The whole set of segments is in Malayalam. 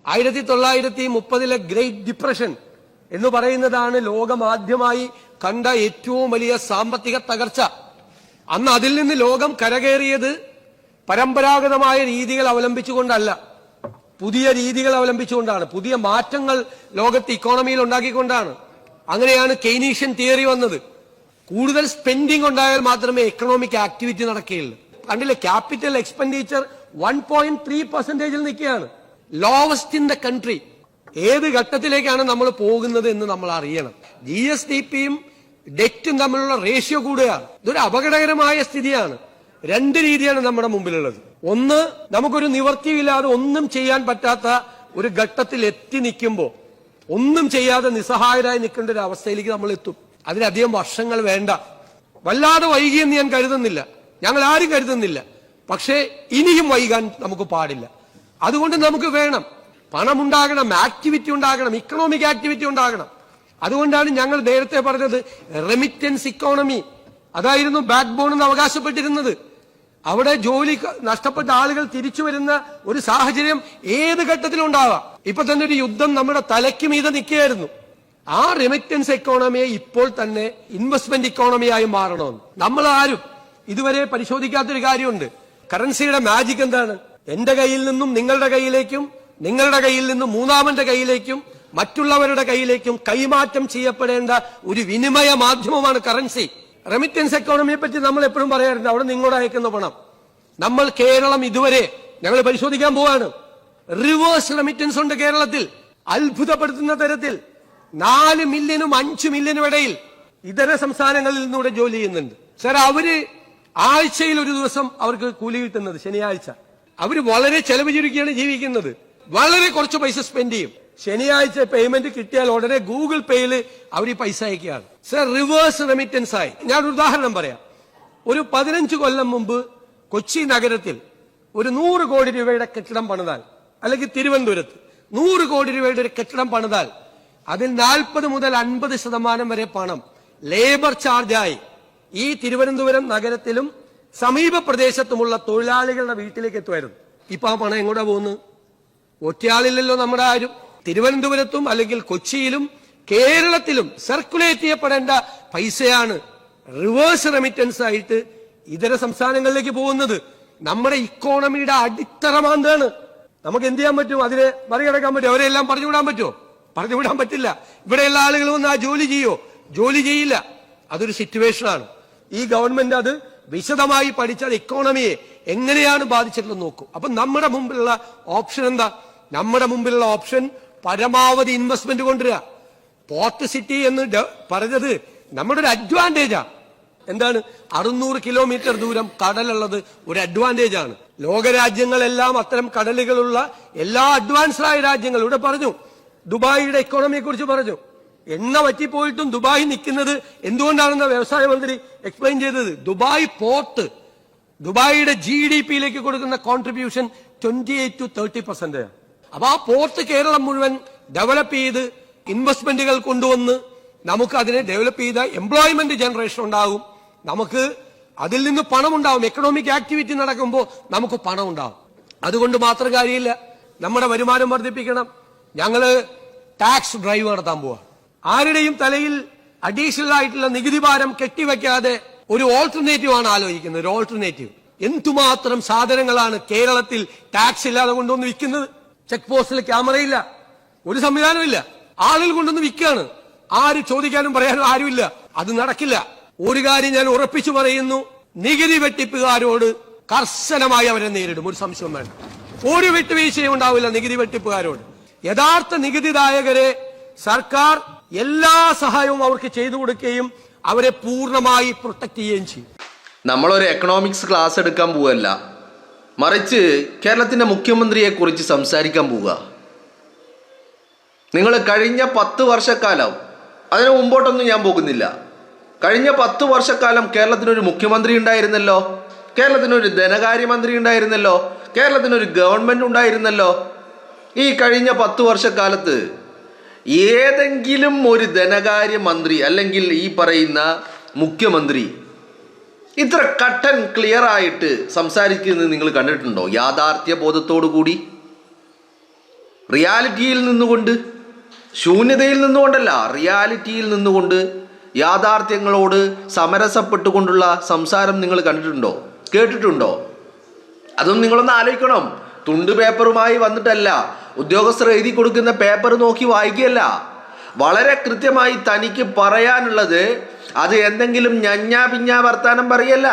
1930 ഗ്രേറ്റ് ഡിപ്രഷൻ എന്ന് പറയുന്നതാണ് ലോകമാദ്യമായി കണ്ട ഏറ്റവും വലിയ സാമ്പത്തിക തകർച്ച. അന്ന് അതിൽ നിന്ന് ലോകം കരകയറിയത് പരമ്പരാഗതമായ രീതികൾ അവലംബിച്ചുകൊണ്ടല്ല, പുതിയ രീതികൾ അവലംബിച്ചുകൊണ്ടാണ്. പുതിയ മാറ്റങ്ങൾ ലോകത്ത് ഇക്കോണമിയിൽ ഉണ്ടാക്കിക്കൊണ്ടാണ്. അങ്ങനെയാണ് കെയ്നീഷ്യൻ തിയറി വന്നത്. കൂടുതൽ സ്പെൻഡിംഗ് ഉണ്ടായാൽ മാത്രമേ എക്കണോമിക് ആക്ടിവിറ്റി നടക്കുകയുള്ളൂ. കണ്ടില്ലേ, ക്യാപിറ്റൽ എക്സ്പെൻഡിച്ചർ 1.3% നിൽക്കുകയാണ്, ലോവസ്റ്റ് ഇൻ ദ കൺട്രി. ഏത് ഘട്ടത്തിലേക്കാണ് നമ്മൾ പോകുന്നത് എന്ന് നമ്മൾ അറിയണം. GSDPയും ഡെറ്റും തമ്മിലുള്ള റേഷ്യോ കൂടുകയാണ്. ഇതൊരു അപകടകരമായ സ്ഥിതിയാണ്. രണ്ട് രീതിയാണ് നമ്മുടെ മുമ്പിലുള്ളത്. ഒന്ന്, നമുക്കൊരു നിവർത്തിയില്ലാതെ ഒന്നും ചെയ്യാൻ പറ്റാത്ത ഒരു ഘട്ടത്തിൽ എത്തി നിൽക്കുമ്പോൾ ഒന്നും ചെയ്യാതെ നിസ്സഹായരായി നിൽക്കേണ്ട ഒരു അവസ്ഥയിലേക്ക് നമ്മൾ എത്തും. അതിലധികം വർഷങ്ങൾ വേണ്ട. വല്ലാതെ വൈകിയെന്ന് ഞാൻ കരുതുന്നില്ല, ഞങ്ങൾ ആരും കരുതുന്നില്ല. പക്ഷേ ഇനിയും വൈകാൻ നമുക്ക് പാടില്ല. അതുകൊണ്ട് നമുക്ക് വേണം, പണമുണ്ടാകണം, ആക്ടിവിറ്റി ഉണ്ടാകണം, ഇക്കണോമിക് ആക്ടിവിറ്റി ഉണ്ടാകണം. അതുകൊണ്ടാണ് ഞങ്ങൾ നേരത്തെ പറഞ്ഞത് റെമിറ്റൻസ് ഇക്കോണമി. അതായിരുന്നു ബാക്ക് ബോൺ എന്ന് അവകാശപ്പെട്ടിരുന്നത്. അവിടെ ജോലി നഷ്ടപ്പെട്ട ആളുകൾ തിരിച്ചു വരുന്ന ഒരു സാഹചര്യം ഏത് ഘട്ടത്തിലും ഉണ്ടാവാം. ഇപ്പൊ തന്നെ ഒരു യുദ്ധം നമ്മുടെ തലയ്ക്ക് മീതെ നിൽക്കുകയായിരുന്നു. ആ റെമിറ്റൻസ് എക്കോണമിയെ ഇപ്പോൾ തന്നെ ഇൻവെസ്റ്റ്മെന്റ് ഇക്കോണമിയായി മാറണമെന്ന് നമ്മൾ ആരും ഇതുവരെ പരിശോധിക്കാത്തൊരു കാര്യമുണ്ട്. കറൻസിയുടെ മാജിക് എന്താണ്? എന്റെ കയ്യിൽ നിന്നും നിങ്ങളുടെ കയ്യിലേക്കും, നിങ്ങളുടെ കയ്യിൽ നിന്നും മൂന്നാമന്റെ കയ്യിലേക്കും, മറ്റുള്ളവരുടെ കയ്യിലേക്കും കൈമാറ്റം ചെയ്യപ്പെടേണ്ട ഒരു വിനിമയ മാധ്യമമാണ് കറൻസി. റെമിറ്റൻസ് എക്കോണമിയെ പറ്റി നമ്മൾ എപ്പോഴും പറയാറുണ്ട്, അവിടെ നിങ്ങളോട് അയക്കുന്ന പണം. നമ്മൾ കേരളം ഇതുവരെ ഞങ്ങൾ പരിശോധിക്കാൻ പോവാണ്. റിവേഴ്സ് റെമിറ്റൻസ് ഉണ്ട് കേരളത്തിൽ, അത്ഭുതപ്പെടുത്തുന്ന തരത്തിൽ. 4 മില്യനും 5 മില്യനും ഇടയിൽ ഇതര സംസ്ഥാനങ്ങളിൽ നിന്നൂടെ ജോലി ചെയ്യുന്നുണ്ട്. സർ, അവര് ആഴ്ചയിൽ ഒരു ദിവസം അവർക്ക് കൂലി കിട്ടുന്നത് ശനിയാഴ്ച. അവര് വളരെ ചെലവ് ചുരുക്കിയാണ് ജീവിക്കുന്നത്. വളരെ കുറച്ച് പൈസ സ്പെൻഡ് ചെയ്യും. ശനിയാഴ്ച പേയ്മെന്റ് കിട്ടിയാൽ ഉടനെ ഗൂഗിൾ പേയിൽ അവർ ഈ പൈസ അയക്കുകയാണ്. സർ, റിവേഴ്സ് റെമിറ്റൻസ് ആയി. ഞാനൊരു ഉദാഹരണം പറയാം. ഒരു 15 കൊല്ലം മുമ്പ് കൊച്ചി നഗരത്തിൽ ഒരു 100 കോടി രൂപയുടെ കെട്ടിടം പണിതാൽ, അല്ലെങ്കിൽ തിരുവനന്തപുരത്ത് 100 കോടി രൂപയുടെ ഒരു കെട്ടിടം പണിതാൽ അതിൽ 40 മുതൽ 50% വരെ പണം ലേബർ ചാർജായി ഈ തിരുവനന്തപുരം നഗരത്തിലും സമീപ പ്രദേശത്തുമുള്ള തൊഴിലാളികളുടെ വീട്ടിലേക്ക് എത്തുമായിരുന്നു. ഇപ്പൊ ആ പണം എങ്ങോട്ടാ പോകുന്നത്? ഒറ്റയാളില്ലല്ലോ നമ്മുടെ ആരും. തിരുവനന്തപുരത്തും അല്ലെങ്കിൽ കൊച്ചിയിലും കേരളത്തിലും സർക്കുലേറ്റ് ചെയ്യപ്പെടേണ്ട പൈസയാണ് റിവേഴ്സ് റെമിറ്റൻസ് ആയിട്ട് ഇതര സംസ്ഥാനങ്ങളിലേക്ക് പോകുന്നത്. നമ്മുടെ ഇക്കോണമിയുടെ അടിത്തറ മാന്താണ്. നമുക്ക് എന്ത് ചെയ്യാൻ പറ്റും? അതിനെ മറികടക്കാൻ പറ്റും? അവരെല്ലാം പറഞ്ഞുവിടാൻ പറ്റുമോ? പറഞ്ഞുവിടാൻ പറ്റില്ല. ഇവിടെയുള്ള ആളുകൾ വന്ന് ആ ജോലി ചെയ്യോ? ജോലി ചെയ്യില്ല. അതൊരു സിറ്റുവേഷനാണ്. ഈ ഗവൺമെന്റ് അത് വിശദമായി പഠിച്ചാൽ ഇക്കോണമിയെ എങ്ങനെയാണ് ബാധിച്ചിട്ടുള്ളത് നോക്കൂ. അപ്പൊ നമ്മുടെ മുമ്പിലുള്ള ഓപ്ഷൻ എന്താ? നമ്മുടെ മുമ്പിലുള്ള ഓപ്ഷൻ പരമാവധി ഇൻവെസ്റ്റ്മെന്റ് കൊണ്ടുവരിക. പോർട്ട് സിറ്റി എന്ന് പറഞ്ഞത് നമ്മുടെ ഒരു അഡ്വാൻറ്റേജാ. എന്താണ്? 600 കിലോമീറ്റർ ദൂരം കടലുള്ളത് ഒരു അഡ്വാൻറ്റേജ് ആണ്. ലോകരാജ്യങ്ങളെല്ലാം അത്തരം കടലുകളുള്ള എല്ലാ അഡ്വാൻസ്ഡ് ആയ രാജ്യങ്ങൾ ഇവിടെ പറഞ്ഞു. ദുബായിയുടെ ഇക്കോണമിയെ കുറിച്ച് പറഞ്ഞു. എണ്ണ വറ്റിപ്പോയിട്ടും ദുബായ് നിൽക്കുന്നത് എന്തുകൊണ്ടാണെന്ന് വ്യവസായ മന്ത്രി എക്സ്പ്ലെയിൻ ചെയ്തത്. ദുബായ് പോർട്ട് ദുബായിയുടെ GDPയിലേക്ക് കൊടുക്കുന്ന കോൺട്രിബ്യൂഷൻ 28 to 30%. അപ്പൊ ആ പോർട്ട് കേരളം മുഴുവൻ ഡെവലപ്പ് ചെയ്ത് ഇൻവെസ്റ്റ്മെന്റുകൾ കൊണ്ടുവന്ന് നമുക്ക് അതിനെ ഡെവലപ്പ് ചെയ്ത എംപ്ലോയ്മെന്റ് ജനറേഷൻ ഉണ്ടാകും. നമുക്ക് അതിൽ നിന്ന് പണം ഉണ്ടാവും. എക്കണോമിക് ആക്ടിവിറ്റി നടക്കുമ്പോൾ നമുക്ക് പണം ഉണ്ടാവും. അതുകൊണ്ട് മാത്രം കാര്യമില്ല, നമ്മുടെ വരുമാനം വർദ്ധിപ്പിക്കണം. ഞങ്ങള് ടാക്സ് ഡ്രൈവ് നടത്താൻ പോവാ. ആരുടെയും തലയിൽ അഡീഷണൽ ആയിട്ടുള്ള നികുതി ഭാരം കെട്ടിവെക്കാതെ ഒരു ഓൾട്ടർനേറ്റീവ് ആണ് ആലോചിക്കുന്നത്. ഒരു ഓൾട്ടർനേറ്റീവ്. എന്തുമാത്രം സാധനങ്ങളാണ് കേരളത്തിൽ ടാക്സ് ഇല്ലാതെ കൊണ്ടുവന്ന് വിൽക്കുന്നത്? ചെക്ക് പോസ്റ്റിൽ ക്യാമറയില്ല, ഒരു സംവിധാനമില്ല, ആളുകൾ കൊണ്ടുവന്ന് വിൽക്കുകയാണ്. ആര് ചോദിക്കാനും പറയാനും ആരുമില്ല. അത് നടക്കില്ല. ഒരു കാര്യം ഞാൻ ഉറപ്പിച്ചു പറയുന്നു, നികുതി വെട്ടിപ്പുകാരോട് കർശനമായി അവരെ നേരിടും. ഒരു സംശയം വേണ്ട. ഒരു വിട്ടുവീഴ്ചയും ഉണ്ടാവില്ല നികുതി വെട്ടിപ്പുകാരോട്. യഥാർത്ഥ നികുതിദായകരെ സർക്കാർ എല്ലാ സഹായവും അവർക്ക് ചെയ്തു കൊടുക്കുകയും അവരെ പൂർണ്ണമായി പ്രൊട്ടക്ട് ചെയ്യുകയും ചെയ്യും. നമ്മളൊരു എക്കണോമിക്സ് ക്ലാസ് എടുക്കാൻ പോവല്ല, മറിച്ച് കേരളത്തിൻ്റെ മുഖ്യമന്ത്രിയെ കുറിച്ച് സംസാരിക്കാൻ പോവുക. നിങ്ങൾ കഴിഞ്ഞ 10 വർഷക്കാലം, അതിന് മുമ്പോട്ടൊന്നും ഞാൻ പോകുന്നില്ല, കഴിഞ്ഞ 10 വർഷക്കാലം കേരളത്തിനൊരു മുഖ്യമന്ത്രി ഉണ്ടായിരുന്നല്ലോ, കേരളത്തിനൊരു ധനകാര്യമന്ത്രി ഉണ്ടായിരുന്നല്ലോ, കേരളത്തിനൊരു ഗവൺമെൻറ് ഉണ്ടായിരുന്നല്ലോ. ഈ കഴിഞ്ഞ 10 വർഷക്കാലത്ത് ഏതെങ്കിലും ഒരു ധനകാര്യമന്ത്രി അല്ലെങ്കിൽ ഈ പറയുന്ന മുഖ്യമന്ത്രി ഇത്ര കട്ടൻ ക്ലിയർ ആയിട്ട് സംസാരിക്കുന്നത് നിങ്ങൾ കണ്ടിട്ടുണ്ടോ? യാഥാർത്ഥ്യ ബോധത്തോടു കൂടി. റിയാലിറ്റിയിൽ നിന്നുകൊണ്ട്, ശൂന്യതയിൽ നിന്നുകൊണ്ടല്ല, റിയാലിറ്റിയിൽ നിന്നുകൊണ്ട് യാഥാർത്ഥ്യങ്ങളോട് സമരസപ്പെട്ടുകൊണ്ടുള്ള സംസാരം നിങ്ങൾ കണ്ടിട്ടുണ്ടോ, കേട്ടിട്ടുണ്ടോ? അതൊന്നും നിങ്ങളൊന്ന് ആലോചിക്കണം. തുണ്ട് പേപ്പറുമായി വന്നിട്ടല്ല, ഉദ്യോഗസ്ഥർ എഴുതി കൊടുക്കുന്ന പേപ്പർ നോക്കി വായിക്കുകയല്ല. വളരെ കൃത്യമായി തനിക്ക് പറയാനുള്ളത് അത് എന്തെങ്കിലും ഞഞ്ഞാ പിഞ്ഞാ വർത്താനം പറയല്ല.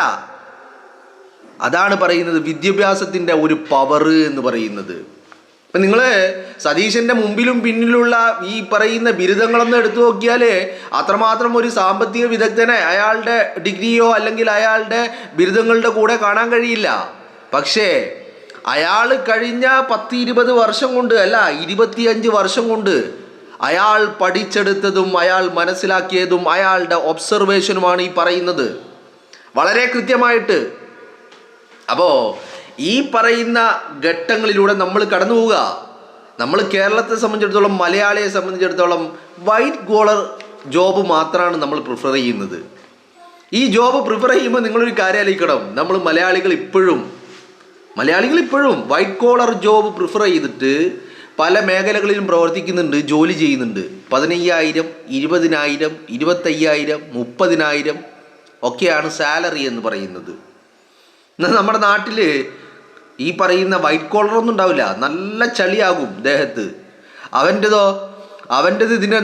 അതാണ് പറയുന്നത് വിദ്യാഭ്യാസത്തിൻ്റെ ഒരു പവർ എന്ന് പറയുന്നത്. ഇപ്പം നിങ്ങൾ സതീശൻ്റെ മുമ്പിലും പിന്നിലുള്ള ഈ പറയുന്ന ബിരുദങ്ങളൊന്നും എടുത്തു നോക്കിയാൽ അത്രമാത്രം ഒരു സാമ്പത്തിക വിദഗ്ധനെ അയാളുടെ ഡിഗ്രിയോ അല്ലെങ്കിൽ അയാളുടെ ബിരുദങ്ങളുടെ കൂടെ കാണാൻ കഴിയില്ല. പക്ഷേ അയാൾ കഴിഞ്ഞ 10-20 വർഷം കൊണ്ട്, അല്ല 25 വർഷം കൊണ്ട് അയാൾ പഠിച്ചെടുത്തതും അയാൾ മനസ്സിലാക്കിയതും അയാളുടെ ഒബ്സർവേഷനുമാണ് ഈ പറയുന്നത്, വളരെ കൃത്യമായിട്ട്. അപ്പോൾ ഈ പറയുന്ന ഘട്ടങ്ങളിലൂടെ നമ്മൾ കടന്നു പോവുക. നമ്മൾ കേരളത്തെ സംബന്ധിച്ചിടത്തോളം, മലയാളിയെ സംബന്ധിച്ചിടത്തോളം വൈറ്റ് കോളർ ജോബ് മാത്രമാണ് നമ്മൾ പ്രിഫർ ചെയ്യുന്നത്. ഈ ജോബ് പ്രിഫർ ചെയ്യുമ്പോൾ നിങ്ങളൊരു കാര്യം ആലോചിക്കണം, നമ്മൾ മലയാളികൾ ഇപ്പോഴും വൈറ്റ് കോളർ ജോബ് പ്രിഫർ ചെയ്തിട്ട് പല മേഖലകളിലും പ്രവർത്തിക്കുന്നുണ്ട്, ജോലി ചെയ്യുന്നുണ്ട്. 15,000, 20,000, 25,000, 30,000 ഒക്കെയാണ് സാലറി എന്ന് പറയുന്നത്. എന്നാൽ നമ്മുടെ നാട്ടിൽ ഈ പറയുന്ന വൈറ്റ് കോളറൊന്നും ഉണ്ടാവില്ല, നല്ല ചളിയാകും ദേഹത്ത്. അവൻ്റെത് ഇതിൻ്റെ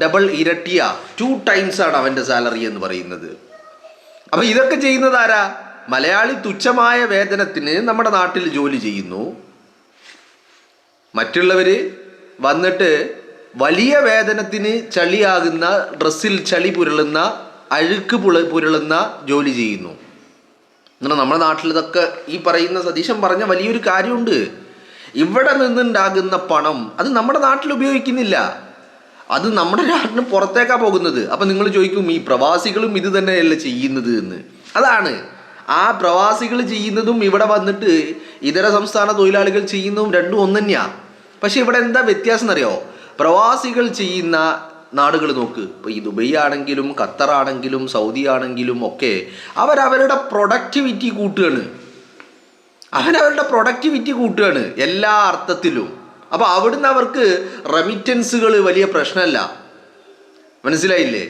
ഡബിൾ ഇരട്ടിയ 2 times ആണ് അവൻ്റെ സാലറി എന്ന് പറയുന്നത്. അപ്പം ഇതൊക്കെ ചെയ്യുന്നത് ആരാ? മലയാളി തുച്ഛമായ വേതനത്തിന് നമ്മുടെ നാട്ടിൽ ജോലി ചെയ്യുന്നു. മറ്റുള്ളവർ വന്നിട്ട് വലിയ വേതനത്തിന് ചളിയാകുന്ന, ഡ്രസ്സിൽ ചളി പുരളുന്ന, അഴുക്ക് പുരളുന്ന ജോലി ചെയ്യുന്നു. എന്നാൽ നമ്മുടെ നാട്ടിൽ ഇതൊക്കെ ഈ പറയുന്ന സതീശൻ പറഞ്ഞ വലിയൊരു കാര്യമുണ്ട്. ഇവിടെ നിന്നുണ്ടാകുന്ന പണം അത് നമ്മുടെ നാട്ടിൽ ഉപയോഗിക്കുന്നില്ല, അത് നമ്മുടെ നാട്ടിന് പുറത്തേക്കാണ് പോകുന്നത്. അപ്പം നിങ്ങൾ ചോദിക്കും, ഈ പ്രവാസികളും ഇത് തന്നെയല്ലേ ചെയ്യുന്നത് എന്ന്. അതാണ്, ആ പ്രവാസികൾ ചെയ്യുന്നതും ഇവിടെ വന്നിട്ട് ഇതര സംസ്ഥാന തൊഴിലാളികൾ ചെയ്യുന്നതും രണ്ടും ഒന്ന് തന്നെയാണ്. പക്ഷെ ഇവിടെ എന്താ വ്യത്യാസം എന്നറിയോ? പ്രവാസികൾ ചെയ്യുന്ന നാടുകൾ നോക്ക്. ഇപ്പോൾ ഈ ദുബൈ ആണെങ്കിലും ഖത്തർ ആണെങ്കിലും സൗദി ആണെങ്കിലും ഒക്കെ അവരവരുടെ പ്രൊഡക്ടിവിറ്റി കൂട്ടുകയാണ് എല്ലാ അർത്ഥത്തിലും. അപ്പോൾ അവിടുന്ന് അവർക്ക് റെമിറ്റൻസുകൾ വലിയ പ്രശ്നമല്ല, മനസ്സിലായില്ലേ?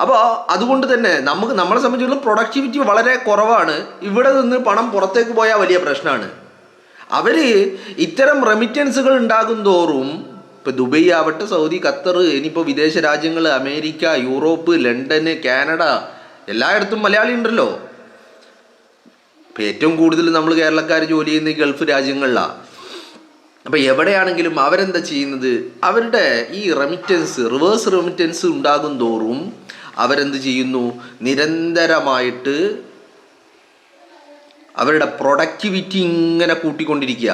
അപ്പോൾ അതുകൊണ്ട് തന്നെ നമ്മളെ സംബന്ധിച്ചിടത്തോളം പ്രൊഡക്ടിവിറ്റി വളരെ കുറവാണ്. ഇവിടെ നിന്ന് പണം പുറത്തേക്ക് പോയാൽ വലിയ പ്രശ്നമാണ്. അവർ ഇത്തരം റെമിറ്റൻസുകൾ ഉണ്ടാകും തോറും, ഇപ്പോൾ ദുബൈ ആവട്ടെ, സൗദി, ഖത്തർ, ഇനിയിപ്പോൾ വിദേശ രാജ്യങ്ങൾ, അമേരിക്ക, യൂറോപ്പ്, ലണ്ടന്, കാനഡ, എല്ലായിടത്തും മലയാളി ഉണ്ടല്ലോ. ഇപ്പം ഏറ്റവും കൂടുതൽ നമ്മൾ കേരളക്കാർ ജോലി ചെയ്യുന്ന ഈ ഗൾഫ് രാജ്യങ്ങളിലാണ്. അപ്പം എവിടെയാണെങ്കിലും അവരെന്താ ചെയ്യുന്നത്? അവരുടെ ഈ റിവേഴ്സ് റെമിറ്റൻസ് ഉണ്ടാകും തോറും അവരെന്ത് ചെയ്യുന്നു? നിരന്തരമായിട്ട് അവരുടെ പ്രൊഡക്ടിവിറ്റി ഇങ്ങനെ കൂട്ടിക്കൊണ്ടിരിക്കുക.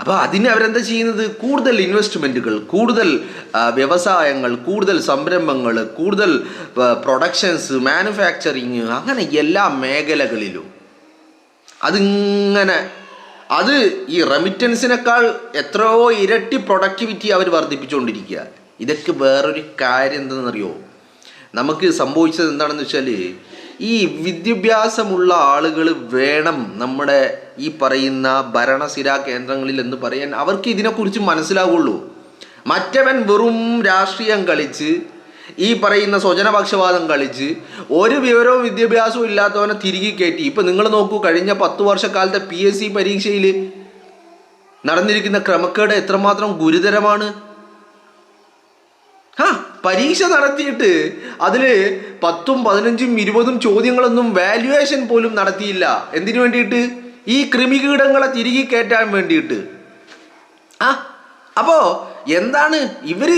അപ്പോൾ അതിന് അവരെന്താ ചെയ്യുന്നത്? കൂടുതൽ ഇൻവെസ്റ്റ്മെൻറ്റുകൾ, കൂടുതൽ വ്യവസായങ്ങൾ, കൂടുതൽ സംരംഭങ്ങൾ, കൂടുതൽ പ്രൊഡക്ഷൻസ്, മാനുഫാക്ചറിങ്, അങ്ങനെ എല്ലാ മേഖലകളിലും അത് ഈ റെമിറ്റൻസിനേക്കാൾ എത്രയോ ഇരട്ടി പ്രൊഡക്ടിവിറ്റി അവർ വർദ്ധിപ്പിച്ചുകൊണ്ടിരിക്കുക. ഇതൊക്കെ വേറൊരു കാര്യം എന്തെന്നറിയോ? നമുക്ക് സംഭവിച്ചത് എന്താണെന്ന് വെച്ചാൽ, ഈ വിദ്യാഭ്യാസമുള്ള ആളുകൾ വേണം നമ്മുടെ ഈ പറയുന്ന ഭരണസിരാ കേന്ദ്രങ്ങളിൽ എന്ന് പറയാൻ. അവർക്ക് ഇതിനെക്കുറിച്ച് മനസ്സിലാവുള്ളൂ. മറ്റവൻ വെറും രാഷ്ട്രീയം കളിച്ച്, ഈ പറയുന്ന സ്വജനപക്ഷപാതം കളിച്ച്, ഒരു വിവരവും വിദ്യാഭ്യാസവും ഇല്ലാത്തവനെ തിരികെ കയറ്റി. ഇപ്പം നിങ്ങൾ നോക്കൂ, കഴിഞ്ഞ 10 വർഷക്കാലത്തെ PSC പരീക്ഷയിൽ നടന്നിരിക്കുന്ന ക്രമക്കേട് എത്രമാത്രം ഗുരുതരമാണ്. പരീക്ഷ നടത്തിയിട്ട് അതിൽ 10, 15, 20 ചോദ്യങ്ങളൊന്നും വാല്യുവേഷൻ പോലും നടത്തിയില്ല. എന്തിനു വേണ്ടിയിട്ട്? ഈ കൃമികീടങ്ങളെ തിരികെ കയറ്റാൻ വേണ്ടിയിട്ട്. അപ്പോൾ എന്താണ് ഇവർ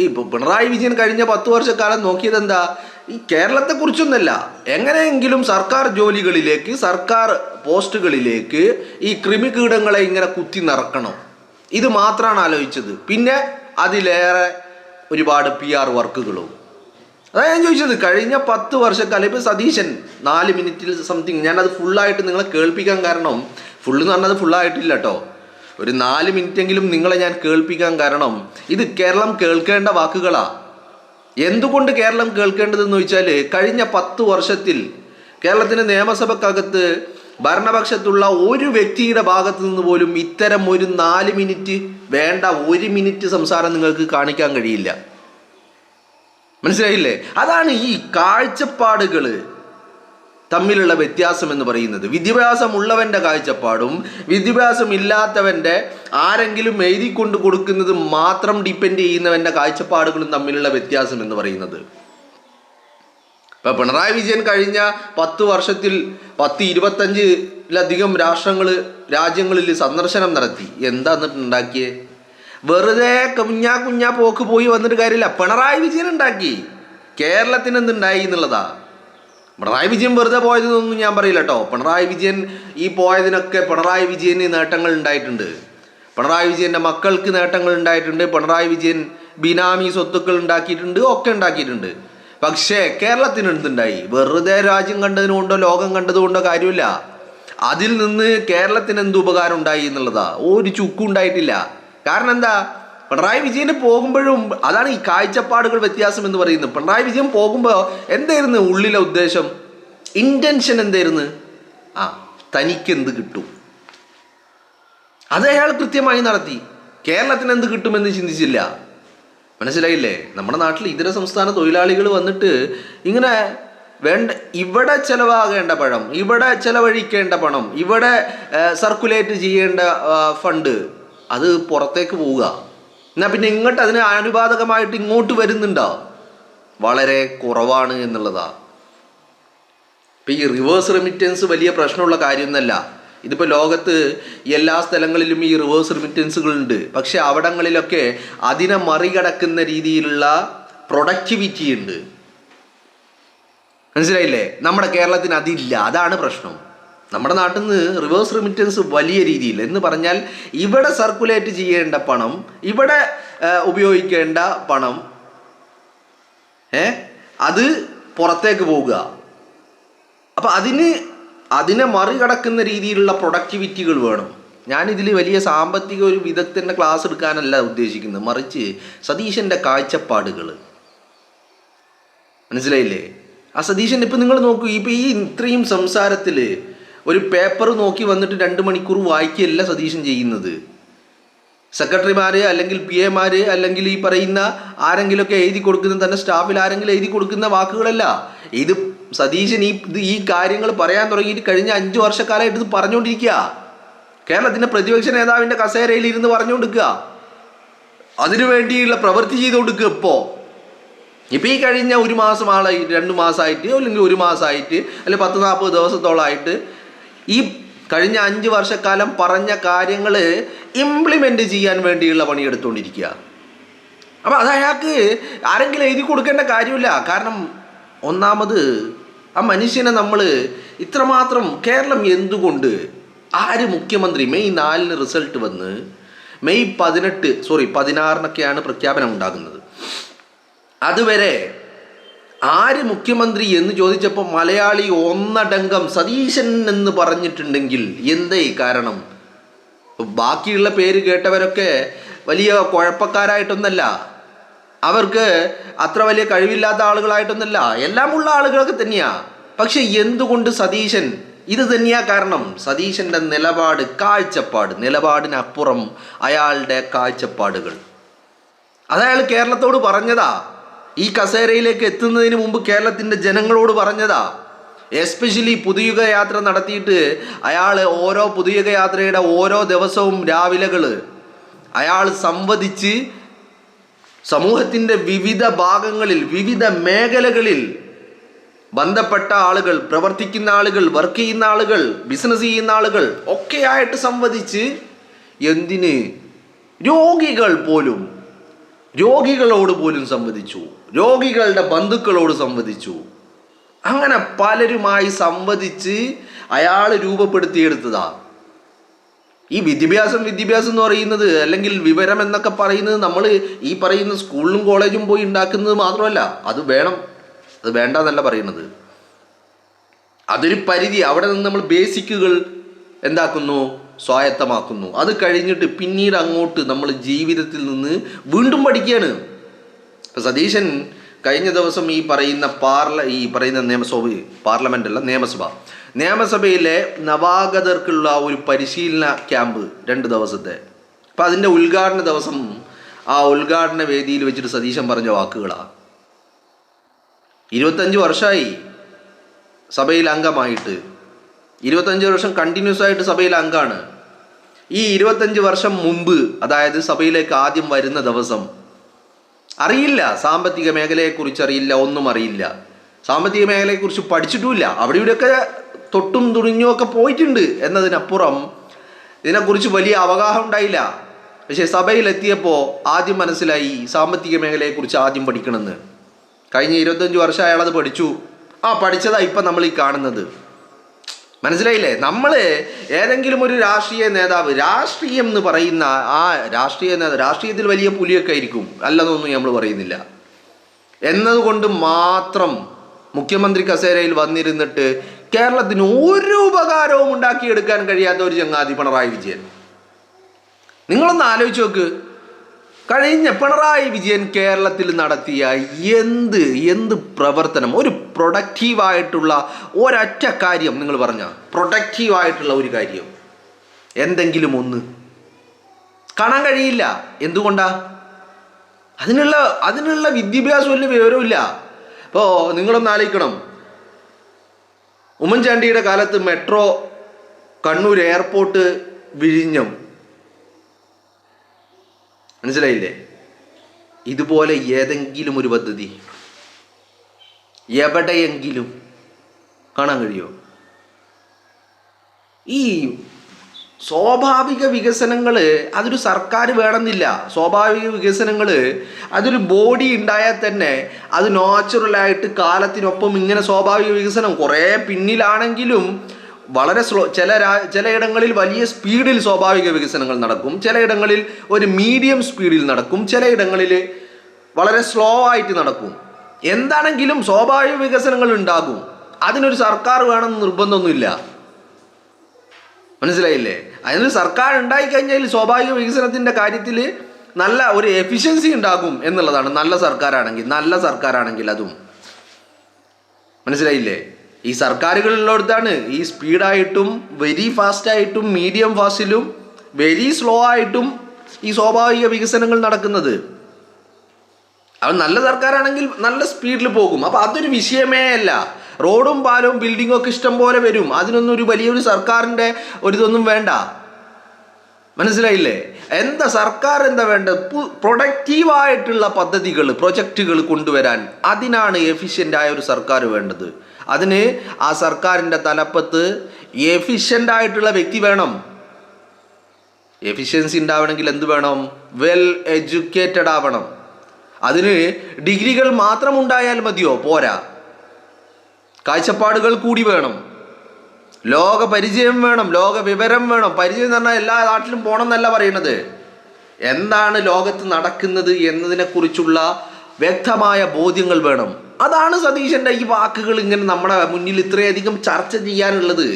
ഇപ്പോൾ പിണറായി വിജയൻ കഴിഞ്ഞ 10 വർഷക്കാലം നോക്കിയത് എന്താ? ഈ കേരളത്തെക്കുറിച്ചൊന്നല്ല, എങ്ങനെയെങ്കിലും സർക്കാർ ജോലികളിലേക്ക്, സർക്കാർ പോസ്റ്റുകളിലേക്ക് ഈ കൃമികീടങ്ങളെ ഇങ്ങനെ കുത്തി നിറക്കണം. ഇത് മാത്രമാണ് ആലോചിച്ചത്. പിന്നെ അതിലേറെ ഒരുപാട് PR വർക്കുകളും. അതാണ് ഞാൻ ചോദിച്ചത്. കഴിഞ്ഞ 10 വർഷക്കാലം ഇപ്പോൾ സതീശൻ 4 മിനിറ്റിൽ സംതിങ്, ഞാനത് ഫുള്ളായിട്ട് നിങ്ങളെ കേൾപ്പിക്കാൻ കാരണം, ഫുള്ളെന്ന് പറഞ്ഞത് ഫുള്ളായിട്ടില്ല കേട്ടോ, ഒരു 4 മിനിറ്റെങ്കിലും നിങ്ങളെ ഞാൻ കേൾപ്പിക്കാൻ കാരണം ഇത് കേരളം കേൾക്കേണ്ട വാക്കുകളാണ്. എന്തുകൊണ്ട് കേരളം കേൾക്കേണ്ടതെന്ന് ചോദിച്ചാൽ, കഴിഞ്ഞ 10 വർഷത്തിൽ കേരളത്തിൻ്റെ നിയമസഭക്കകത്ത് ഭരണപക്ഷത്തുള്ള ഒരു വ്യക്തിയുടെ ഭാഗത്ത് നിന്ന് പോലും ഇത്തരം ഒരു 4 മിനിറ്റ് വേണ്ട 1 മിനിറ്റ് സംസാരം നിങ്ങൾക്ക് കാണിക്കാൻ കഴിയില്ല. മനസ്സിലായില്ലേ? അതാണ് ഈ കാഴ്ചപ്പാടുകൾ തമ്മിലുള്ള വ്യത്യാസം എന്ന് പറയുന്നത്. വിദ്യാഭ്യാസമുള്ളവൻ്റെ കാഴ്ചപ്പാടും വിദ്യാഭ്യാസം ഇല്ലാത്തവൻ്റെ ആരെങ്കിലും എഴുതിക്കൊണ്ട് കൊടുക്കുന്നത് മാത്രം ഡിപ്പെൻഡ് ചെയ്യുന്നവൻ്റെ കാഴ്ചപ്പാടുകളും തമ്മിലുള്ള വ്യത്യാസം എന്ന് പറയുന്നത്. ഇപ്പം പിണറായി വിജയൻ കഴിഞ്ഞ 10 വർഷത്തിൽ 25-ലധികം രാജ്യങ്ങളിൽ സന്ദർശനം നടത്തി. എന്താ എന്നിട്ട് ഉണ്ടാക്കിയേ? വെറുതെ കുഞ്ഞാ പോക്ക് പോയി വന്നിട്ട് കാര്യമില്ല. പിണറായി വിജയൻ ഉണ്ടാക്കി. കേരളത്തിന് എന്തുണ്ടായി എന്നുള്ളതാ. പിണറായി വിജയൻ വെറുതെ പോയതെന്നൊന്നും ഞാൻ പറയില്ല കേട്ടോ. പിണറായി വിജയൻ ഈ പോയതിനൊക്കെ പിണറായി വിജയന് നേട്ടങ്ങൾ ഉണ്ടായിട്ടുണ്ട്. പിണറായി വിജയൻ്റെ മക്കൾക്ക് നേട്ടങ്ങൾ ഉണ്ടായിട്ടുണ്ട്. പിണറായി വിജയൻ ബിനാമി സ്വത്തുക്കൾ ഉണ്ടാക്കിയിട്ടുണ്ട്, ഒക്കെ ഉണ്ടാക്കിയിട്ടുണ്ട്. പക്ഷേ കേരളത്തിന് എന്തുണ്ടായി? വെറുതെ രാജ്യം കണ്ടതുകൊണ്ടോ ലോകം കണ്ടതുകൊണ്ടോ കാര്യമില്ല. അതിൽ നിന്ന് കേരളത്തിന് എന്ത് ഉപകാരം ഉണ്ടായി എന്നുള്ളതാ. ഒരു ചുക്കും ഉണ്ടായിട്ടില്ല. കാരണം എന്താ? പിണറായി വിജയന് പോകുമ്പോഴും അതാണ് ഈ കാഴ്ചപ്പാടുകൾ വ്യത്യാസം എന്ന് പറയുന്നത്. പിണറായി വിജയൻ പോകുമ്പോൾ എന്തായിരുന്നു ഉള്ളിലെ ഉദ്ദേശം, ഇൻറ്റൻഷൻ എന്തായിരുന്നു? തനിക്ക് എന്ത് കിട്ടും അത് അയാൾ കൃത്യമായി നടത്തി. കേരളത്തിന് എന്ത് കിട്ടുമെന്ന് ചിന്തിച്ചില്ല. മനസ്സിലായില്ലേ? നമ്മുടെ നാട്ടിൽ ഇതര സംസ്ഥാന തൊഴിലാളികൾ വന്നിട്ട് ഇങ്ങനെ ഇവിടെ ചെലവാകേണ്ട പണം, ഇവിടെ ചെലവഴിക്കേണ്ട പണം, ഇവിടെ സർക്കുലേറ്റ് ചെയ്യേണ്ട ഫണ്ട് അത് പുറത്തേക്ക് പോവുക. എന്നാൽ പിന്നെ ഇങ്ങോട്ട് അതിന് ആനുപാതകമായിട്ട് ഇങ്ങോട്ട് വരുന്നുണ്ടോ? വളരെ കുറവാണ് എന്നുള്ളതാ. ഇപ്പം ഈ റിവേഴ്സ് റെമിറ്റൻസ് വലിയ പ്രശ്നമുള്ള കാര്യമൊന്നുമല്ല. ഇതിപ്പോൾ ലോകത്ത് എല്ലാ സ്ഥലങ്ങളിലും ഈ റിവേഴ്സ് റെമിറ്റൻസുകളുണ്ട്. പക്ഷെ അവിടങ്ങളിലൊക്കെ അതിനെ മറികടക്കുന്ന രീതിയിലുള്ള പ്രൊഡക്ടിവിറ്റി ഉണ്ട്. മനസ്സിലായില്ലേ? നമ്മുടെ കേരളത്തിന് അതില്ല. അതാണ് പ്രശ്നം. നമ്മുടെ നാട്ടിൽ നിന്ന് റിവേഴ്സ് റെമിറ്റൻസ് വലിയ രീതിയിൽ എന്ന് പറഞ്ഞാൽ ഇവിടെ സർക്കുലേറ്റ് ചെയ്യേണ്ട പണം, ഇവിടെ ഉപയോഗിക്കേണ്ട പണം അത് പുറത്തേക്ക് പോവുക. അപ്പം അതിനെ മറികടക്കുന്ന രീതിയിലുള്ള പ്രൊഡക്ടിവിറ്റികൾ വേണം. ഞാനിതിൽ വലിയ സാമ്പത്തിക ഒരു വിദഗ്ധൻ്റെ ക്ലാസ് എടുക്കാനല്ല ഉദ്ദേശിക്കുന്നത്, മറിച്ച് സതീശൻ്റെ കാഴ്ചപ്പാടുകൾ. മനസ്സിലായില്ലേ? ആ സതീശൻ ഇപ്പം നിങ്ങൾ നോക്കൂ, ഇപ്പം ഈ ഇത്രയും സംസാരത്തിൽ ഒരു പേപ്പർ നോക്കി വന്നിട്ട് 2 മണിക്കൂർ വായിക്കുകയല്ല സതീശൻ ചെയ്യുന്നത്. സെക്രട്ടറിമാർ അല്ലെങ്കിൽ PA അല്ലെങ്കിൽ ഈ പറയുന്ന ആരെങ്കിലുമൊക്കെ എഴുതി കൊടുക്കുന്ന തന്നെ സ്റ്റാഫിൽ ആരെങ്കിലും എഴുതി കൊടുക്കുന്ന വാക്കുകളല്ല ഇത്. സതീശൻ ഈ കാര്യങ്ങൾ പറയാൻ തുടങ്ങിയിട്ട് കഴിഞ്ഞ 5 വർഷക്കാലമായിട്ട് ഇത് പറഞ്ഞുകൊണ്ടിരിക്കുക. കേരളത്തിൻ്റെ പ്രതിപക്ഷ നേതാവിൻ്റെ കസേരയിൽ ഇരുന്ന് പറഞ്ഞുകൊണ്ടിരിക്കുക. അതിനു വേണ്ടിയുള്ള പ്രവൃത്തി ചെയ്തുകൊണ്ടിരിക്കുക. ഇപ്പോൾ ഈ കഴിഞ്ഞ 1 മാസം 2 മാസമായിട്ട് അല്ലെങ്കിൽ 1 മാസമായിട്ട് അല്ലെങ്കിൽ 10-40 ദിവസത്തോളമായിട്ട് ഈ കഴിഞ്ഞ 5 വർഷക്കാലം പറഞ്ഞ കാര്യങ്ങൾ ഇംപ്ലിമെൻ്റ് ചെയ്യാൻ വേണ്ടിയുള്ള പണിയെടുത്തുകൊണ്ടിരിക്കുക. അപ്പം അത് അയാൾക്ക് ആരെങ്കിലും എഴുതി കൊടുക്കേണ്ട കാര്യമില്ല. കാരണം ഒന്നാമത് ആ മനുഷ്യനെ നമ്മൾ ഇത്രമാത്രം കേരളം എന്തുകൊണ്ട് മുഖ്യമന്ത്രി മെയ് 4 റിസൾട്ട് വന്ന് മെയ് 16 പ്രഖ്യാപനം ഉണ്ടാകുന്നത്. അതുവരെ മുഖ്യമന്ത്രി എന്ന് ചോദിച്ചപ്പോൾ മലയാളി ഒന്നടങ്കം സതീശൻ എന്ന് പറഞ്ഞിട്ടുണ്ടെങ്കിൽ എന്തേ കാരണം? ബാക്കിയുള്ള പേര് കേട്ടവരൊക്കെ വലിയ കുഴപ്പക്കാരായിട്ടൊന്നല്ല, അവർക്ക് അത്ര വലിയ കഴിവില്ലാത്ത ആളുകളായിട്ടൊന്നല്ല, എല്ലാം ഉള്ള ആളുകളൊക്കെ തന്നെയാ. പക്ഷെ എന്തുകൊണ്ട് സതീശൻ? ഇത് തന്നെയാ കാരണം. സതീശൻ്റെ നിലപാടിനപ്പുറം അയാളുടെ കാഴ്ചപ്പാടുകൾ. അതയാൾ കേരളത്തോട് പറഞ്ഞതാ. ഈ കസേരയിലേക്ക് എത്തുന്നതിന് മുമ്പ് കേരളത്തിൻ്റെ ജനങ്ങളോട് പറഞ്ഞതാ. എസ്പെഷ്യലി പുതുയുഗ യാത്ര നടത്തിയിട്ട് അയാൾ ഓരോ പുതുയുഗ യാത്രയുടെ ഓരോ ദിവസവും രാവിലെകൾ അയാൾ സംവദിച്ച് സമൂഹത്തിൻ്റെ വിവിധ ഭാഗങ്ങളിൽ വിവിധ മേഖലകളിൽ ബന്ധപ്പെട്ട ആളുകൾ, പ്രവർത്തിക്കുന്ന ആളുകൾ, വർക്ക് ചെയ്യുന്ന ആളുകൾ, ബിസിനസ് ചെയ്യുന്ന ആളുകൾ ഒക്കെയായിട്ട് സംവദിച്ച് എന്തിന് രോഗികളോട് പോലും സംവദിച്ചു, രോഗികളുടെ ബന്ധുക്കളോട് സംവദിച്ചു. അങ്ങനെ പലരുമായി സംവദിച്ച് അയാൾ രൂപപ്പെടുത്തിയെടുത്തതാ. ഈ വിദ്യാഭ്യാസം എന്ന് പറയുന്നത് അല്ലെങ്കിൽ വിവരം എന്നൊക്കെ പറയുന്നത് നമ്മൾ ഈ പറയുന്ന സ്കൂളിലും കോളേജും പോയി ഉണ്ടാക്കുന്നത് മാത്രമല്ല. അത് വേണം, അത് വേണ്ട എന്നല്ല പറയുന്നത്. അതൊരു പരിധി. അവിടെ നിന്ന് നമ്മൾ ബേസിക്കുകൾ എന്താക്കുന്നു? സ്വായത്തമാക്കുന്നു. അത് കഴിഞ്ഞിട്ട് പിന്നീട് അങ്ങോട്ട് നമ്മൾ ജീവിതത്തിൽ നിന്ന് വീണ്ടും പഠിക്കുകയാണ്. ഇപ്പം സതീശൻ കഴിഞ്ഞ ദിവസം ഈ പറയുന്ന നിയമസഭ നിയമസഭയിലെ നവാഗതർക്കുള്ള ഒരു പരിശീലന ക്യാമ്പ് 2 ദിവസത്തെ. അപ്പം അതിൻ്റെ ഉദ്ഘാടന ദിവസം ആ ഉദ്ഘാടന വേദിയിൽ വെച്ചിട്ട് സതീശൻ പറഞ്ഞ വാക്കുകളാണ്. 25 വർഷമായി സഭയിൽ അംഗമായിട്ട്, 25 വർഷം കണ്ടിന്യൂസ് ആയിട്ട് സഭയിൽ അംഗമാണ്. ഈ 25 വർഷം മുമ്പ്, അതായത് സഭയിലേക്ക് ആദ്യം വരുന്ന ദിവസം അറിയില്ല, സാമ്പത്തിക മേഖലയെക്കുറിച്ച് അറിയില്ല, ഒന്നും അറിയില്ല, സാമ്പത്തിക മേഖലയെക്കുറിച്ച് പഠിച്ചിട്ടുമില്ല. അവിടെ ഇവിടെയൊക്കെ തൊട്ടും തുണിഞ്ഞുമൊക്കെ പോയിട്ടുണ്ട് എന്നതിനപ്പുറം ഇതിനെക്കുറിച്ച് വലിയ അവഗാഹം ഉണ്ടായില്ല. പക്ഷേ സഭയിലെത്തിയപ്പോൾ ആദ്യം മനസ്സിലായി സാമ്പത്തിക മേഖലയെക്കുറിച്ച് ആദ്യം പഠിക്കണമെന്ന്. കഴിഞ്ഞ 25 വർഷം അയാളത് പഠിച്ചു. പഠിച്ചതാ ഇപ്പം നമ്മൾ ഈ കാണുന്നത്. മനസ്സിലായില്ലേ? നമ്മൾ ഏതെങ്കിലും ഒരു രാഷ്ട്രീയ നേതാവ്, രാഷ്ട്രീയം എന്ന് പറയുന്ന ആ രാഷ്ട്രീയത്തിൽ വലിയ പുലിയൊക്കെ ആയിരിക്കും, അല്ലെന്നൊന്നും നമ്മൾ പറയുന്നില്ല, എന്നതുകൊണ്ട് മാത്രം മുഖ്യമന്ത്രി കസേരയിൽ വന്നിരുന്നിട്ട് കേരളത്തിന് ഒരു ഉപകാരവും ഉണ്ടാക്കിയെടുക്കാൻ കഴിയാത്ത ഒരു ചങ്ങാതി പിണറായി വിജയൻ. നിങ്ങളൊന്ന് ആലോചിച്ച് നോക്ക്. കഴിഞ്ഞ പിണറായി വിജയൻ കേരളത്തിൽ നടത്തിയ എന്ത് പ്രവർത്തനം, ഒരു പ്രൊഡക്റ്റീവായിട്ടുള്ള ഒരൊറ്റ കാര്യം നിങ്ങൾ പറഞ്ഞ പ്രൊഡക്റ്റീവായിട്ടുള്ള ഒരു കാര്യം എന്തെങ്കിലും ഒന്ന് കാണാൻ കഴിയില്ല. എന്തുകൊണ്ടാ? അതിനുള്ള വിദ്യാഭ്യാസമില്ല, വിവരമില്ല. ഇപ്പോൾ നിങ്ങളൊന്ന് ആലോചിക്കണം, ഉമ്മൻചാണ്ടിയുടെ കാലത്ത് മെട്രോ, കണ്ണൂർ എയർപോർട്ട്, വിഴിഞ്ഞം, മനസ്സിലായില്ലേ? ഇതുപോലെ ഏതെങ്കിലും ഒരു പദ്ധതി എവിടെയെങ്കിലും കാണാൻ കഴിയുമോ? ഈ സ്വാഭാവിക വികസനങ്ങൾ അതൊരു സർക്കാർ വേണമെന്നില്ല. സ്വാഭാവിക വികസനങ്ങൾ അതൊരു ബോഡി ഉണ്ടായാൽ തന്നെ അത് നാച്ചുറലായിട്ട് കാലത്തിനൊപ്പം ഇങ്ങനെ സ്വാഭാവിക വികസനം കുറേ പിന്നിലാണെങ്കിലും വളരെ സ്ലോ, ചിലയിടങ്ങളിൽ വലിയ സ്പീഡിൽ സ്വാഭാവിക വികസനങ്ങൾ നടക്കും, ചിലയിടങ്ങളിൽ ഒരു മീഡിയം സ്പീഡിൽ നടക്കും, ചിലയിടങ്ങളിൽ വളരെ സ്ലോ ആയിട്ട് നടക്കും. എന്താണെങ്കിലും സ്വാഭാവിക വികസനങ്ങൾ ഉണ്ടാകും. അതിനൊരു സർക്കാർ വേണമെന്ന് നിർബന്ധമൊന്നുമില്ല. മനസ്സിലായില്ലേ? അതിനൊരു സർക്കാർ ഉണ്ടായിക്കഴിഞ്ഞാൽ സ്വാഭാവിക വികസനത്തിൻ്റെ കാര്യത്തിൽ നല്ല ഒരു എഫിഷ്യൻസി ഉണ്ടാകും എന്നുള്ളതാണ്. നല്ല സർക്കാരാണെങ്കിൽ അതും മനസ്സിലായില്ലേ? ഈ സർക്കാരുകളുള്ളിടത്താണ് ഈ സ്പീഡായിട്ടും വെരി ഫാസ്റ്റായിട്ടും മീഡിയം ഫാസ്റ്റിലും വെരി സ്ലോ ആയിട്ടും ഈ സ്വാഭാവിക വികസനങ്ങൾ നടക്കുന്നത്. അത് നല്ല സർക്കാരാണെങ്കിൽ നല്ല സ്പീഡിൽ പോകും. അപ്പോൾ അതൊരു വിഷയമേ അല്ല. റോഡും പാലവും ബിൽഡിങ്ങും ഒക്കെ ഇഷ്ടം പോലെ വരും. അതിനൊന്നും ഒരു വലിയൊരു സർക്കാരിൻ്റെ ഒരിതൊന്നും വേണ്ട. മനസ്സിലായില്ലേ? സർക്കാർ എന്താ വേണ്ടത്? പ്രൊഡക്റ്റീവായിട്ടുള്ള പദ്ധതികൾ, പ്രൊജക്റ്റുകൾ കൊണ്ടുവരാൻ. അതിനാണ് എഫിഷ്യൻ്റായ ഒരു സർക്കാർ വേണ്ടത്. അതിന് ആ സർക്കാരിൻ്റെ തലപ്പത്ത് എഫിഷ്യൻ്റായിട്ടുള്ള വ്യക്തി വേണം. എഫിഷ്യൻസി ഉണ്ടാവണമെങ്കിൽ എന്ത് വേണം? വെൽ എഡ്യൂക്കേറ്റഡ് ആവണം. അതിന് ഡിഗ്രികൾ മാത്രം ഉണ്ടായാൽ മതിയോ? പോരാ. കാഴ്ചപ്പാടുകൾ കൂടി വേണം, ലോക പരിചയം വേണം, ലോക വിവരം വേണം. പരിചയം എന്ന് പറഞ്ഞാൽ എല്ലാ നാട്ടിലും പോകണം എന്നല്ല പറയുന്നത്. എന്താണ് ലോകത്ത് നടക്കുന്നത് എന്നതിനെക്കുറിച്ചുള്ള വ്യക്തമായ ബോധ്യങ്ങൾ വേണം. അതാണ് സതീശൻ്റെ ഈ വാക്കുകൾ ഇങ്ങനെ നമ്മുടെ മുന്നിൽ ഇത്രയധികം ചർച്ച ചെയ്യാനുള്ളത്.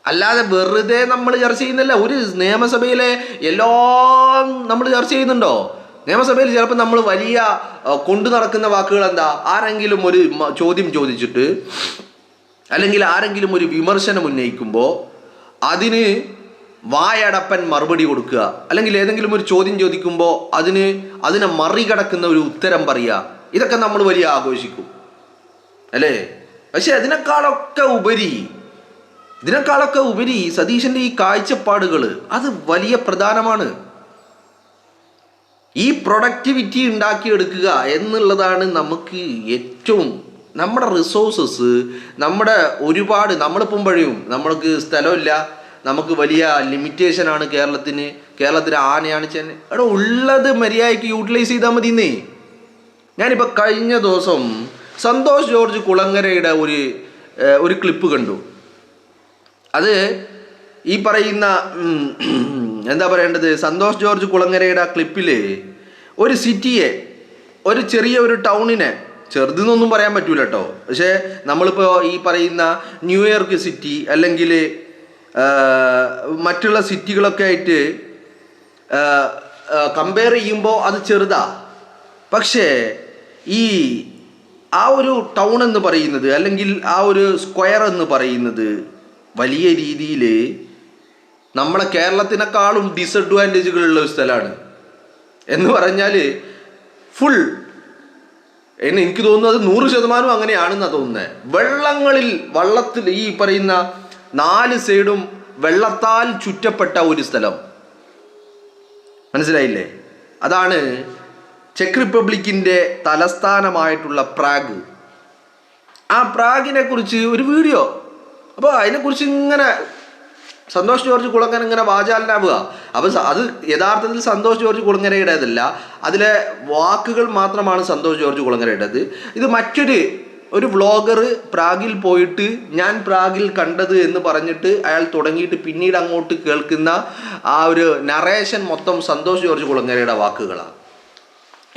അല്ലാതെ വെറുതെ നമ്മൾ ചർച്ച ചെയ്യുന്നില്ല. ഒരു നിയമസഭയിലെ എല്ലാം നമ്മൾ ചർച്ച ചെയ്യുന്നുണ്ടോ? നിയമസഭയിൽ ചിലപ്പോൾ നമ്മൾ വലിയ കൊണ്ടു നടക്കുന്ന വാക്കുകൾ എന്താ? ആരെങ്കിലും ഒരു ചോദ്യം ചോദിച്ചിട്ട് അല്ലെങ്കിൽ ആരെങ്കിലും ഒരു വിമർശനം ഉന്നയിക്കുമ്പോൾ അതിന് വായടപ്പൻ മറുപടി കൊടുക്കുക, അല്ലെങ്കിൽ ഏതെങ്കിലും ഒരു ചോദ്യം ചോദിക്കുമ്പോൾ അതിനെ മറികടക്കുന്ന ഒരു ഉത്തരം പറയുക. ഇതൊക്കെ നമ്മൾ വലിയ ആഘോഷിക്കും അല്ലേ? പക്ഷെ ഇതിനേക്കാളൊക്കെ ഉപരി സതീശൻ്റെ ഈ കാഴ്ചപ്പാടുകൾ അത് വലിയ പ്രധാനമാണ്. ഈ പ്രൊഡക്ടിവിറ്റി ഉണ്ടാക്കിയെടുക്കുക എന്നുള്ളതാണ് നമുക്ക് ഏറ്റവും, നമ്മുടെ റിസോഴ്സസ്, നമ്മുടെ ഒരുപാട്, നമ്മളിപ്പം കഴിയും, നമ്മൾക്ക് സ്ഥലമില്ല, നമുക്ക് വലിയ ലിമിറ്റേഷനാണ് കേരളത്തിന് ആനയാണ് ചെന്നൈ. അവിടെ ഉള്ളത് മര്യാദയ്ക്ക് യൂട്ടിലൈസ് ചെയ്താൽ മതിയെന്നേ. ഞാനിപ്പോൾ കഴിഞ്ഞ ദിവസം സന്തോഷ് ജോർജ് കുളങ്ങരയുടെ ഒരു ക്ലിപ്പ് കണ്ടു. അത് ഈ പറയുന്ന എന്താ പറയേണ്ടത്, സന്തോഷ് ജോർജ് കുളങ്ങരയുടെ ആ ക്ലിപ്പിൽ ഒരു സിറ്റിയെ, ഒരു ചെറിയ ഒരു ടൗണിനെ, ചെറുതെന്നൊന്നും പറയാൻ പറ്റൂല കേട്ടോ, പക്ഷേ നമ്മളിപ്പോൾ ഈ പറയുന്ന ന്യൂയോർക്ക് സിറ്റി അല്ലെങ്കിൽ മറ്റുള്ള സിറ്റികളൊക്കെ ആയിട്ട് കമ്പയർ ചെയ്യുമ്പോൾ അത് ചെറുതാ. പക്ഷേ ഈ ആ ഒരു ടൗൺ എന്ന് പറയുന്നത്, അല്ലെങ്കിൽ ആ ഒരു സ്ക്വയർ എന്ന് പറയുന്നത് വലിയ രീതിയിൽ നമ്മളെ കേരളത്തിനേക്കാളും ഡിസഡ്വാൻറ്റേജുകളുള്ള ഒരു സ്ഥലമാണ്. എന്ന് പറഞ്ഞാൽ ഫുൾ എനിക്ക് തോന്നുന്നത് 100% അങ്ങനെയാണെന്നാണ് തോന്നുന്നത്. വള്ളത്തിൽ ഈ പറയുന്ന 4 സൈഡും വെള്ളത്താൽ ചുറ്റപ്പെട്ട ഒരു സ്ഥലം. മനസ്സിലായില്ലേ? അതാണ് ചെക്ക് റിപ്പബ്ലിക്കിൻ്റെ തലസ്ഥാനമായിട്ടുള്ള പ്രാഗ്. ആ പ്രാഗിനെ കുറിച്ച് ഒരു വീഡിയോ, അപ്പോൾ അതിനെക്കുറിച്ച് ഇങ്ങനെ സന്തോഷ് ജോർജ് കുളങ്ങര ഇങ്ങനെ വാചാലനാവുക. അപ്പോൾ അത് യഥാർത്ഥത്തിൽ സന്തോഷ് ജോർജ് കുളങ്ങരയുടേതല്ല, അതിലെ വാക്കുകൾ മാത്രമാണ് സന്തോഷ് ജോർജ് കുളങ്ങരയുടേത്. ഇത് ഒരു വ്ളോഗർ പ്രാഗിൽ പോയിട്ട് ഞാൻ പ്രാഗിൽ കണ്ടത് എന്ന് പറഞ്ഞിട്ട് അയാൾ തുടങ്ങിയിട്ട് പിന്നീട് അങ്ങോട്ട് കേൾക്കുന്ന ആ ഒരു നറേഷൻ മൊത്തം സന്തോഷ് ജോർജ് കുളങ്ങരയുടെ വാക്കുകളാണ്.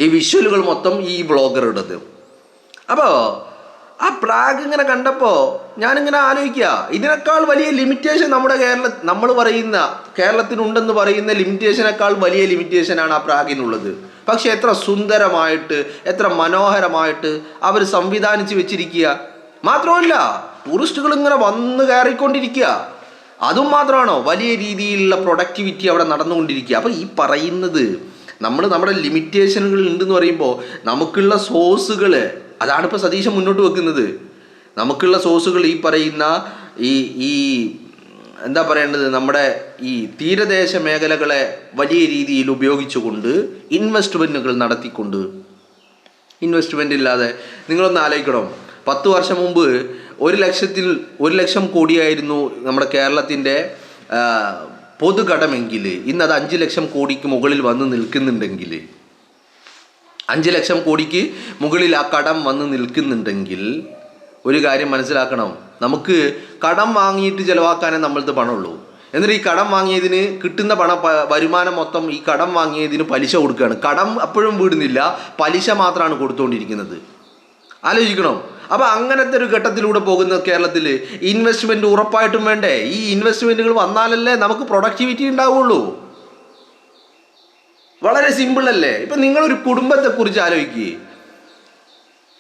ഈ വിഷ്വലുകൾ മൊത്തം ഈ വ്ളോഗറുടേത്. അപ്പോൾ ആ പ്രാഗ് ഇങ്ങനെ കണ്ടപ്പോൾ ഞാനിങ്ങനെ ആലോചിക്കുക, ഇതിനേക്കാൾ വലിയ ലിമിറ്റേഷൻ നമ്മൾ പറയുന്ന കേരളത്തിനുണ്ടെന്ന് പറയുന്ന ലിമിറ്റേഷനേക്കാൾ വലിയ ലിമിറ്റേഷനാണ് ആ പ്രാഗിനുള്ളത്. പക്ഷെ എത്ര സുന്ദരമായിട്ട്, എത്ര മനോഹരമായിട്ട് അവർ സംവിധാനിച്ച് വെച്ചിരിക്കുക. മാത്രമല്ല ടൂറിസ്റ്റുകൾ ഇങ്ങനെ വന്ന് കയറിക്കൊണ്ടിരിക്കുക. അതും മാത്രമാണോ, വലിയ രീതിയിലുള്ള പ്രൊഡക്ടിവിറ്റി അവിടെ നടന്നുകൊണ്ടിരിക്കുക. അപ്പോൾ ഈ പറയുന്നത് നമ്മുടെ ലിമിറ്റേഷനുകൾ ഉണ്ടെന്ന് പറയുമ്പോൾ നമുക്കുള്ള സോഴ്സുകൾ, അതാണ് ഇപ്പോൾ സതീശൻ മുന്നോട്ട് വെക്കുന്നത്. നമുക്കുള്ള സോഴ്സുകൾ ഈ പറയുന്ന ഈ എന്താ പറയേണ്ടത്, നമ്മുടെ ഈ തീരദേശ മേഖലകളെ വലിയ രീതിയിൽ ഉപയോഗിച്ചുകൊണ്ട് ഇൻവെസ്റ്റ്മെൻറ്റുകൾ നടത്തിക്കൊണ്ട്, ഇൻവെസ്റ്റ്മെൻ്റ് ഇല്ലാതെ നിങ്ങളൊന്ന് ആലോചിക്കണം. 10 വർഷം മുമ്പ് 1 ലക്ഷം കോടിയായിരുന്നു നമ്മുടെ കേരളത്തിൻ്റെ പൊതുകടമെങ്കിൽ ഇന്നത് 5 ലക്ഷം കോടിക്ക് മുകളിൽ വന്ന് നിൽക്കുന്നുണ്ടെങ്കിൽ, 5 ലക്ഷം കോടിക്ക് മുകളിൽ ആ കടം വന്ന് നിൽക്കുന്നുണ്ടെങ്കിൽ ഒരു കാര്യം മനസ്സിലാക്കണം, നമുക്ക് കടം വാങ്ങിയിട്ട് ചിലവാക്കാനേ നമ്മളത് പണമുള്ളൂ. എന്നിട്ട് ഈ കടം വാങ്ങിയതിന് കിട്ടുന്ന വരുമാനം മൊത്തം ഈ കടം വാങ്ങിയതിന് പലിശ കൊടുക്കുകയാണ്. കടം അപ്പോഴും വീടുന്നില്ല, പലിശ മാത്രമാണ് കൊടുത്തുകൊണ്ടിരിക്കുന്നത്. ആലോചിക്കണം. അപ്പോൾ അങ്ങനത്തെ ഒരു ഘട്ടത്തിലൂടെ പോകുന്ന കേരളത്തിൽ ഇൻവെസ്റ്റ്മെൻറ്റ് ഉറപ്പായിട്ടും വേണ്ടേ? ഈ ഇൻവെസ്റ്റ്മെൻറ്റുകൾ വന്നാലല്ലേ നമുക്ക് പ്രൊഡക്ടിവിറ്റി ഉണ്ടാവുള്ളൂ. വളരെ സിമ്പിൾ അല്ലേ? ഇപ്പം നിങ്ങളൊരു കുടുംബത്തെക്കുറിച്ച് ആലോചിക്കുക.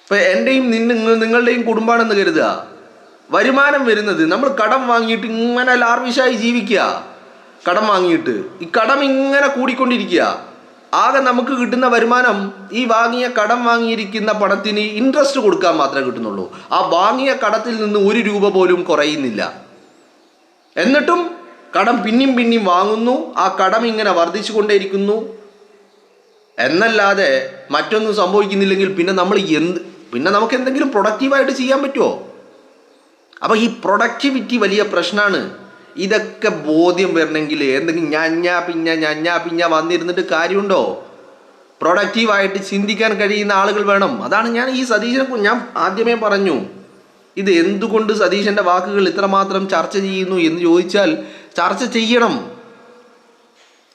ഇപ്പം എൻ്റെയും നിങ്ങളുടെയും കുടുംബമാണെന്ന് കരുതുക. വരുമാനം വരുന്നത് നമ്മൾ കടം വാങ്ങിയിട്ട് ഇങ്ങനെ ലാർവിഷായി ജീവിക്കുക. കടം വാങ്ങിയിട്ട് ഈ കടം ഇങ്ങനെ കൂടിക്കൊണ്ടിരിക്കുക. ആകെ നമുക്ക് കിട്ടുന്ന വരുമാനം ഈ കടം വാങ്ങിയിരിക്കുന്ന പണത്തിന് ഇൻട്രസ്റ്റ് കൊടുക്കാൻ മാത്രമേ കിട്ടുന്നുള്ളൂ. ആ വാങ്ങിയ കടത്തിൽ നിന്ന് 1 രൂപ പോലും കുറയുന്നില്ല. എന്നിട്ടും കടം പിന്നെയും വാങ്ങുന്നു. ആ കടം ഇങ്ങനെ വർദ്ധിച്ചു കൊണ്ടേയിരിക്കുന്നു എന്നല്ലാതെ മറ്റൊന്നും സംഭവിക്കുന്നില്ലെങ്കിൽ പിന്നെ നമുക്ക് എന്തെങ്കിലും പ്രൊഡക്റ്റീവായിട്ട് ചെയ്യാൻ പറ്റുമോ? അപ്പോൾ ഈ പ്രൊഡക്ടിവിറ്റി വലിയ പ്രശ്നമാണ്. ഇതൊക്കെ ബോധ്യം വരണമെങ്കിൽ എന്തെങ്കിലും ഞഞ്ഞ വന്നിരുന്നിട്ട് കാര്യമുണ്ടോ? പ്രൊഡക്റ്റീവായിട്ട് ചിന്തിക്കാൻ കഴിയുന്ന ആളുകൾ വേണം. അതാണ് ഞാൻ ഈ സതീശനെ ഞാൻ ആദ്യമേ പറഞ്ഞു, ഇത് എന്തുകൊണ്ട് സതീശൻ്റെ വാക്കുകൾ ഇത്രമാത്രം ചർച്ച ചെയ്യുന്നു എന്ന് ചോദിച്ചാൽ ചർച്ച ചെയ്യണം.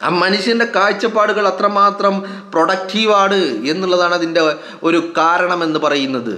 ആ മനുഷ്യൻ്റെ കാഴ്ചപ്പാടുകൾ അത്രമാത്രം പ്രൊഡക്റ്റീവാണ് എന്നുള്ളതാണ് അതിൻ്റെ ഒരു കാരണം എന്ന് പറയുന്നത്.